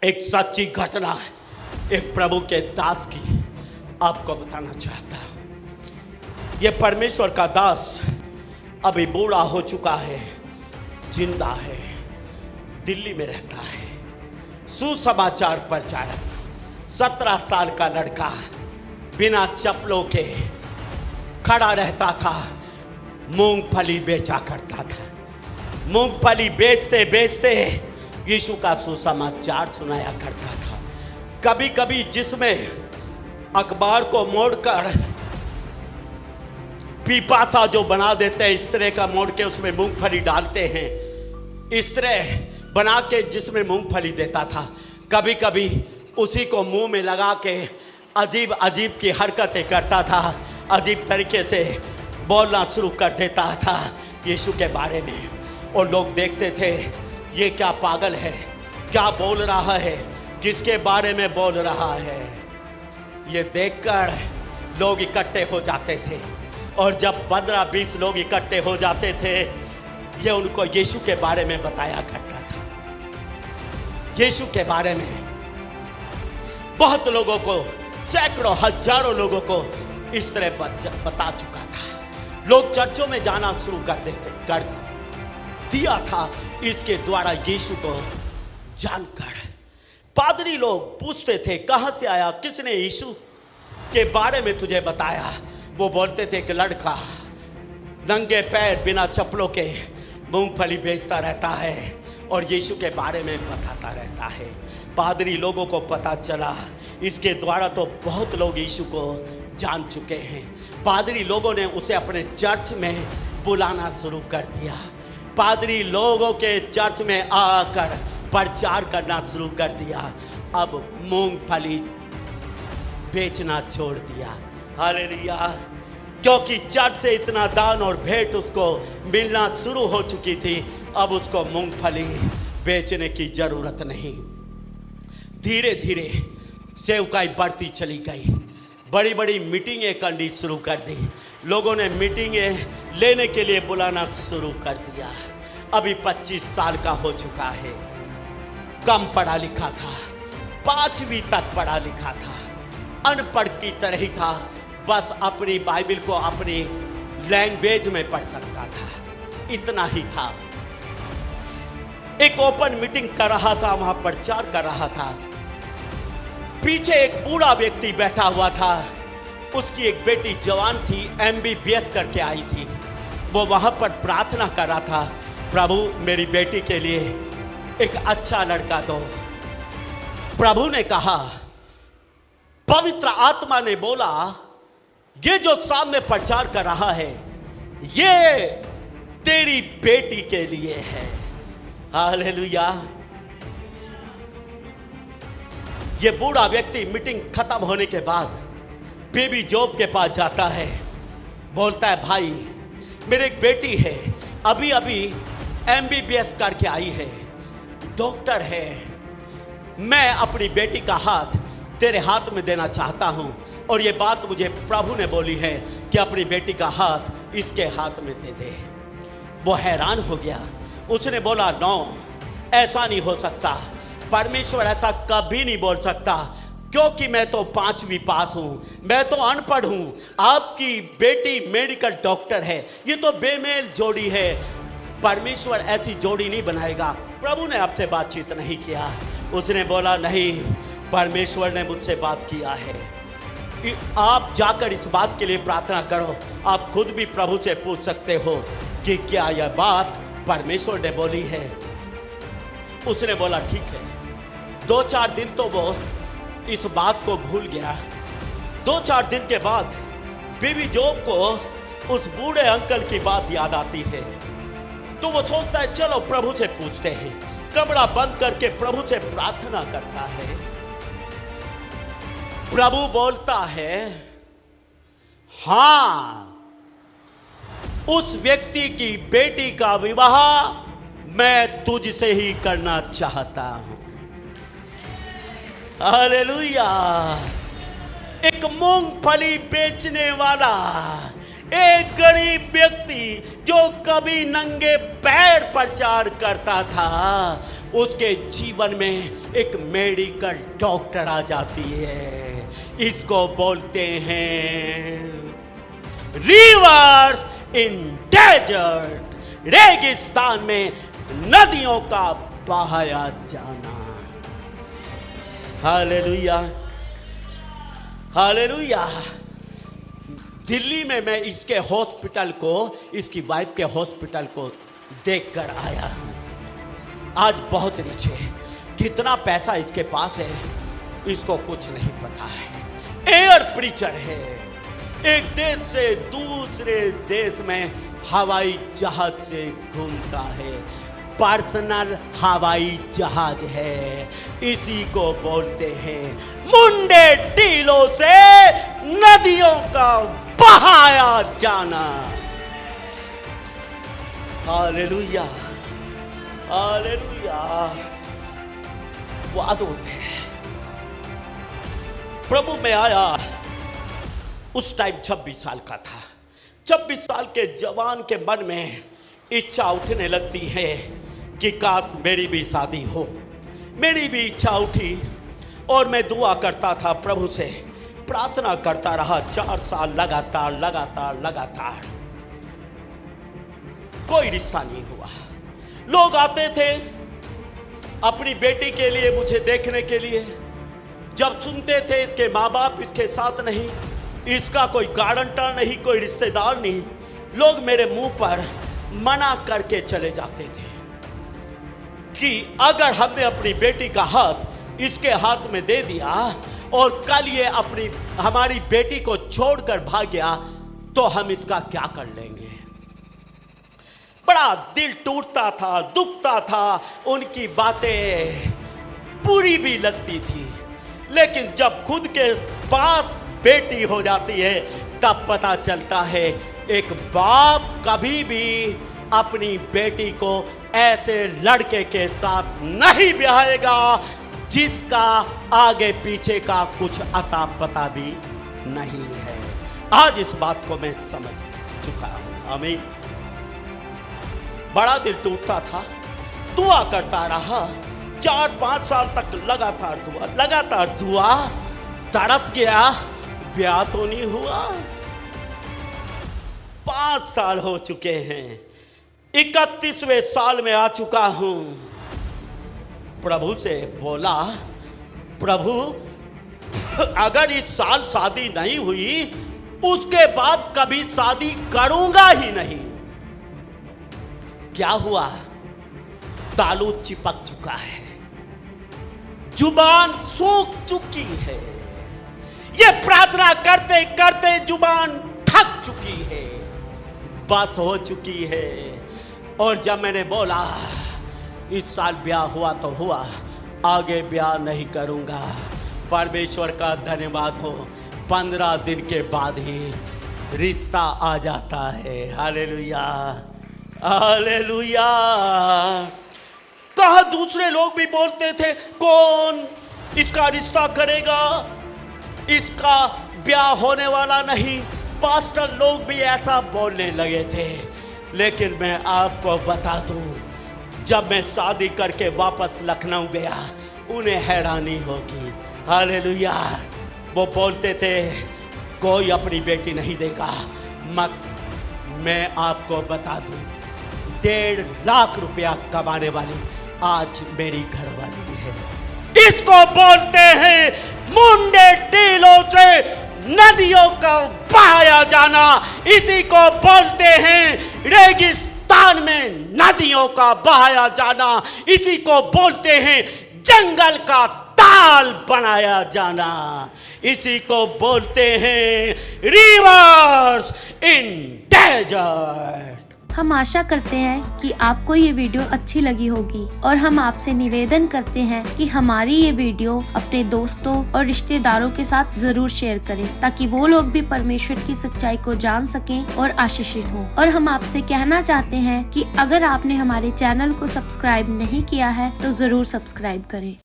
एक सच्ची घटना एक प्रभु के दास की आपको बताना चाहता हूँ। ये परमेश्वर का दास अभी बूढ़ा हो चुका है, जिंदा है, दिल्ली में रहता है, सुसमाचार प्रचारक, 17 साल का लड़का बिना चप्पलों के खड़ा रहता था, मूंगफली बेचा करता था। मूंगफली बेचते बेचते यीशु का सुसमाचार सुनाया करता था। कभी कभी जिसमें अखबार को मोड़कर पीपासा जो बना देते हैं, इस तरह का मोड़ के उसमें मूंगफली डालते हैं, इस तरह बना के जिसमें मूंगफली देता था। कभी कभी उसी को मुंह में लगा के अजीब अजीब की हरकतें करता था, अजीब तरीके से बोलना शुरू कर देता था यीशु के बारे में। और लोग देखते थे ये क्या पागल है, क्या बोल रहा है, किसके बारे में बोल रहा है। ये देखकर लोग इकट्ठे हो जाते थे, और जब 15-20 लोग इकट्ठे हो जाते थे, ये उनको यीशु के बारे में बताया करता था। यीशु के बारे में बहुत लोगों को, सैकड़ों हजारों लोगों को इस तरह बता चुका था। लोग चर्चों में जाना शुरू कर दिया था इसके द्वारा यीशु को जानकर। पादरी लोग पूछते थे कहां से आया, किसने यीशु के बारे में तुझे बताया। वो बोलते थे कि लड़का नंगे पैर बिना चप्पलों के मूंगफली बेचता रहता है और यीशु के बारे में बताता रहता है। पादरी लोगों को पता चला इसके द्वारा तो बहुत लोग यीशु को जान चुके हैं। पादरी लोगों ने उसे अपने चर्च में बुलाना शुरू कर दिया। पादरी लोगों के चर्च में आकर प्रचार करना शुरू कर दिया। अब मूंगफली बेचना छोड़ दिया। हालेलुया। क्योंकि चर्च से इतना दान और भेंट उसको मिलना शुरू हो चुकी थी, अब उसको मूंगफली बेचने की जरूरत नहीं। धीरे धीरे सेवकाई बढ़ती चली गई। बड़ी बड़ी मीटिंगें करनी शुरू कर दी। लोगों ने मीटिंगें लेने के लिए बुलाना शुरू कर दिया। अभी 25 साल का हो चुका है, कम पढ़ा लिखा था, 5वीं तक पढ़ा लिखा था, अनपढ़ की तरह ही था, बस अपनी बाइबल को अपनी लैंग्वेज में पढ़ सकता था, इतना ही था। एक ओपन मीटिंग कर रहा था, वहां प्रचार कर रहा था। पीछे एक बूढ़ा व्यक्ति बैठा हुआ था, उसकी एक बेटी जवान थी, MBBS करके आई थी। वो वहां पर प्रार्थना कर रहा था, प्रभु मेरी बेटी के लिए एक अच्छा लड़का दो। प्रभु ने कहा, पवित्र आत्मा ने बोला, ये जो सामने प्रचार कर रहा है ये तेरी बेटी के लिए है। हालेलुया। ये बूढ़ा व्यक्ति मीटिंग खत्म होने के बाद बेबी जॉब के पास जाता है, बोलता है भाई मेरी एक बेटी है, अभी अभी MBBS करके आई है, डॉक्टर है, मैं अपनी बेटी का हाथ तेरे हाथ में देना चाहता हूं, और ये बात मुझे प्रभु ने बोली है कि अपनी बेटी का हाथ इसके हाथ में दे दे। वो हैरान हो गया। उसने बोला नो, ऐसा नहीं हो सकता, परमेश्वर ऐसा कभी नहीं बोल सकता, क्योंकि मैं तो 5वीं पास हूं, मैं तो अनपढ़ हूं, आपकी बेटी मेडिकल डॉक्टर है, ये तो बेमेल जोड़ी है, परमेश्वर ऐसी जोड़ी नहीं बनाएगा। प्रभु ने आपसे बातचीत नहीं किया। उसने बोला नहीं, परमेश्वर ने मुझसे बात किया है, आप जाकर इस बात के लिए प्रार्थना करो। आप खुद भी प्रभु से पूछ सकते हो कि क्या यह बात परमेश्वर ने बोली है। उसने बोला ठीक है। 2-4 दिन तो वो इस बात को भूल गया। 2-4 दिन के बाद बेबी जॉब को उस बूढ़े अंकल की बात याद आती है, तो वो सोचता है चलो प्रभु से पूछते हैं। कमरा बंद करके प्रभु से प्रार्थना करता है। प्रभु बोलता है हां, उस व्यक्ति की बेटी का विवाह मैं तुझसे ही करना चाहता हूं। हालेलुया। एक मूंगफली बेचने वाला, एक गरीब व्यक्ति जो कभी नंगे पैर प्रचार करता था, उसके जीवन में एक मेडिकल डॉक्टर आ जाती है। इसको बोलते हैं रिवर्स इन डेजर्ट, रेगिस्तान में नदियों का बहाया जाना। Hallelujah, hallelujah. दिल्ली में मैं इसके हॉस्पिटल को, इसकी वाइफ के हॉस्पिटल को देखकर आया। आज बहुत रिच है, कितना पैसा इसके पास है इसको कुछ नहीं पता है। एयर प्रीचर है, एक देश से दूसरे देश में हवाई जहाज से घूमता है, पर्सनल हवाई जहाज है। इसी को बोलते हैं मुंडे टीलों से नदियों का बहाया जाना। Hallelujah, hallelujah. वो अद्भुत है। प्रभु में आया उस टाइम 26 साल का था। 26 साल के जवान के मन में इच्छा उठने लगती है कि काश मेरी भी शादी हो। मेरी भी इच्छा उठी और मैं दुआ करता था, प्रभु से प्रार्थना करता रहा 4 साल लगातार लगातार लगातार। कोई रिश्ता नहीं हुआ। लोग आते थे अपनी बेटी के लिए मुझे देखने के लिए। जब सुनते थे इसके माँ बाप इसके साथ नहीं, इसका कोई गारंटर नहीं, कोई रिश्तेदार नहीं, लोग मेरे मुंह पर मना करके चले जाते थे कि अगर हमने अपनी बेटी का हाथ इसके हाथ में दे दिया और कल ये हमारी बेटी को छोड़कर भाग गया तो हम इसका क्या कर लेंगे। बड़ा दिल टूटता था, दुखता था, उनकी बातें बुरी भी लगती थी। लेकिन जब खुद के पास बेटी हो जाती है तब पता चलता है एक बाप कभी भी अपनी बेटी को ऐसे लड़के के साथ नहीं ब्याहेगा जिसका आगे पीछे का कुछ अता पता भी नहीं है। आज इस बात को मैं समझ चुका हूं। आमीन। बड़ा दिल टूटता था, दुआ करता रहा 4-5 साल तक लगातार दुआ, तरस गया, ब्याह तो नहीं हुआ। 5 साल हो चुके हैं, 31वें साल में आ चुका हूं। प्रभु से बोला, प्रभु अगर इस साल शादी नहीं हुई उसके बाद कभी शादी करूंगा ही नहीं। क्या हुआ? तालू चिपक चुका है, जुबान सूख चुकी है, ये प्रार्थना करते करते जुबान थक चुकी है, बस हो चुकी है। और जब मैंने बोला इस साल ब्याह हुआ तो हुआ, आगे ब्याह नहीं करूंगा, परमेश्वर का धन्यवाद हो 15 दिन के बाद ही रिश्ता आ जाता है। Hallelujah, hallelujah. कहा दूसरे लोग भी बोलते थे कौन इसका रिश्ता करेगा, इसका ब्याह होने वाला नहीं। पास्टर लोग भी ऐसा बोलने लगे थे। लेकिन मैं आपको बता दूं, जब मैं शादी करके वापस लखनऊ गया उन्हें हैरानी होगी। हालेलुया। वो बोलते थे कोई अपनी बेटी नहीं देगा, मत। मैं आपको बता दूं 1.5 लाख रुपया कमाने वाली आज मेरी घरवाली है। इसको बोलते हैं मुंडे टीलों से नदियों का बहाया जाना। इसी को बोलते हैं रेगिस्तान में नदियों का बहाया जाना। इसी को बोलते हैं जंगल का ताल बनाया जाना। इसी को बोलते हैं रिवर्स इन डेजर्ट। हम आशा करते हैं कि आपको ये वीडियो अच्छी लगी होगी और हम आपसे निवेदन करते हैं कि हमारी ये वीडियो अपने दोस्तों और रिश्तेदारों के साथ जरूर शेयर करें ताकि वो लोग भी परमेश्वर की सच्चाई को जान सकें और आशीषित हों। और हम आपसे कहना चाहते हैं कि अगर आपने हमारे चैनल को सब्सक्राइब नहीं किया है तो जरूर सब्सक्राइब करें।